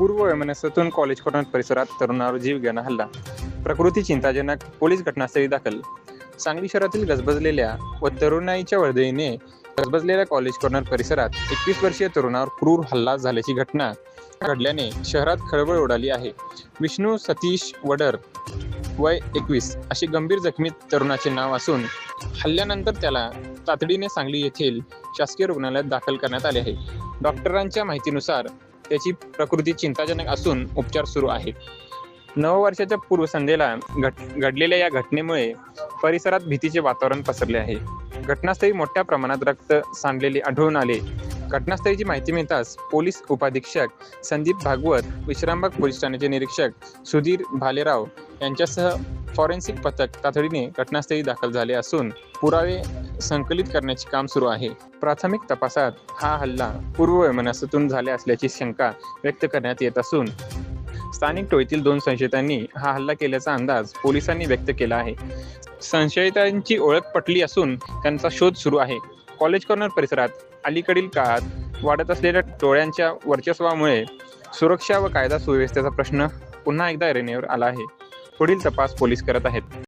पूर्व वैमनस्यातून college corner परिसरात तरुणावर जीव घेणा हल्ला. प्रकृती चिंताजनक, पोलीस घटनास्थळी दाखल. सांगली शहरातील गजबजलेल्या व तरुणाईच्या वर्दळीने गजबजलेल्या कॉलेज कॉर्नर परिसरात 21 वर्षीय तरुणावर क्रूर हल्ला झाल्याची घटना घडल्याने शहरात खळबळ उडाली आहे. विष्णू सतीश वडर, वय 21 असे गंभीर जखमी तरुणाचे नाव असून हल्ल्यानंतर त्याला तातडीने सांगली येथील शासकीय रुग्णालयात दाखल करण्यात आले आहे. डॉक्टरांच्या माहितीनुसार त्याची प्रकृती चिंताजनक असून उपचार सुरू आहेत. नववर्षाच्या पूर्वसंध्येला घडलेल्या या घटनेमुळे परिसरात भीतीचे वातावरण पसरले आहे. घटनास्थळी मोठ्या प्रमाणात रक्त सांडलेले आढळून आले. घटनास्थळीची माहिती मिळताच पोलीस उपअधीक्षक संदीप भागवत, विश्रामबाग पोलीस ठाण्याचे निरीक्षक सुधीर भालेराव यांच्यासह फॉरेन्सिक पथक तातडीने घटनास्थळी दाखल झाले असून पुरावे संकलित करण्याचे काम सुरू आहे. प्राथमिक तपासात हा हल्ला पूर्व वैमनस्यातून झाला असल्याची शंका व्यक्त करण्यात येत असून स्थानिक टोळीतील 2 संशयितांनी हा हल्ला केल्याचा अंदाज पोलिसांनी व्यक्त केला आहे. संशयितांची ओळख पटली असून त्यांचा शोध सुरू आहे. कॉलेज कॉर्नर परिसरात अलीकडील काळात वाढत असलेल्या टोळ्यांच्या वर्चस्वामुळे सुरक्षा व कायदा सुव्यवस्थेचा प्रश्न पुन्हा एकदा ऐरणीवर आला आहे. पुढील तपास पोलीस करत आहेत.